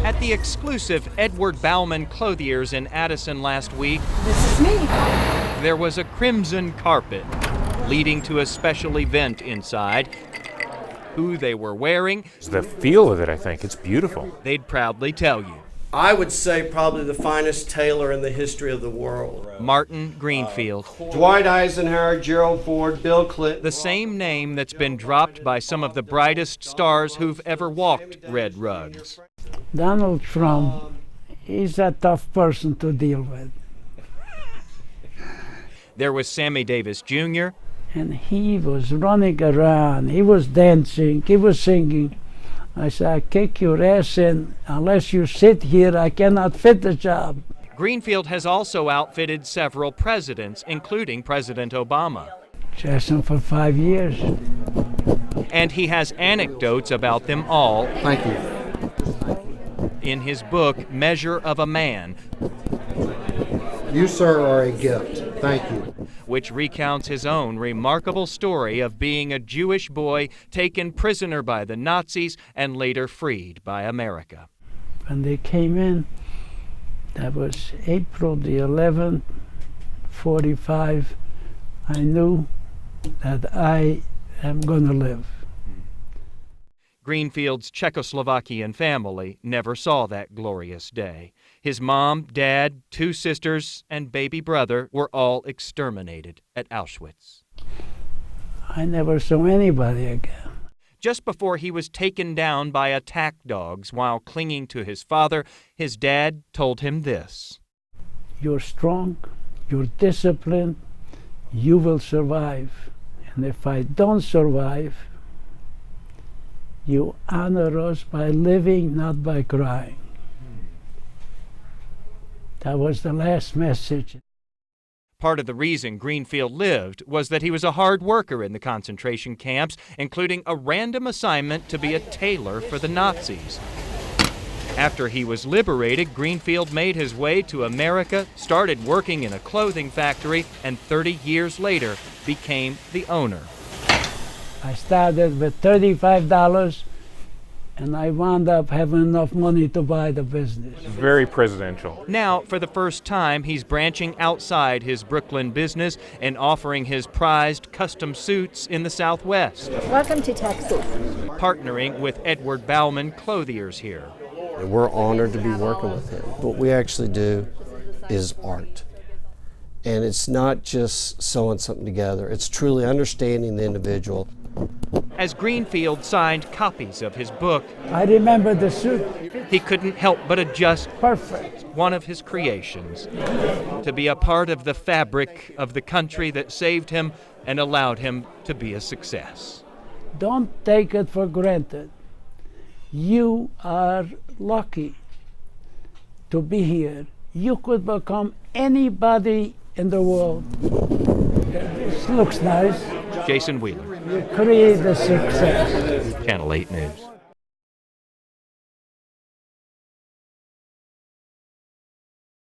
At the exclusive Edward Bauman Clothiers in Addison last week, This is me. There was a crimson carpet leading to a special event inside. Who they were wearing, It's the feel of it, I think. It's beautiful. they'd proudly tell you. I would say probably the finest tailor in the history of the world. Martin Greenfield, Dwight Eisenhower, Gerald Ford, Bill Clinton. the same name that's been dropped by some of the brightest stars who've ever walked red rugs. Donald Trump is a tough person to deal with. There was Sammy Davis Jr., And he was running around, he was dancing, he was singing. I said, I kick your ass in. Unless you sit here, I cannot fit the job. Greenfield has also outfitted several presidents, including President Obama. Jason for 5 years. And he has anecdotes about them all Thank you. in his book, Measure of a Man, You, sir, are a gift. Thank you. which recounts his own remarkable story of being a Jewish boy taken prisoner by the Nazis and later freed by America. When they came in, that was April the 11th, 45, I knew that I am going to live. Greenfield's Czechoslovakian family never saw that glorious day. His mom, dad, 2 sisters, and baby brother were all exterminated at Auschwitz. I never saw anybody again. Just before he was taken down by attack dogs while clinging to his father, his dad told him this. You're strong, you're disciplined, you will survive. And if I don't survive, you honor us by living, not by crying. That was the last message. Part of the reason Greenfield lived was that he was a hard worker in the concentration camps, including a random assignment to be a tailor for the Nazis. After he was liberated, Greenfield made his way to America, started working in a clothing factory, and 30 years later became the owner. I started with $35, and I wound up having enough money to buy the business. Very presidential. Now, for the first time, he's branching outside his Brooklyn business and offering his prized custom suits in the Southwest, Welcome to Texas. partnering with Edward Bauman Clothiers here. We're honored to be working with him. What we actually do is art. And it's not just sewing something together. It's truly understanding the individual. As Greenfield signed copies of his book, I remember the suit. he couldn't help but adjust Perfect. one of his creations to be a part of the fabric of the country that saved him and allowed him to be a success. Don't take it for granted. You are lucky to be here. You could become anybody in the world. This looks nice. Jason Wheeler, You create a success. Channel 8 News.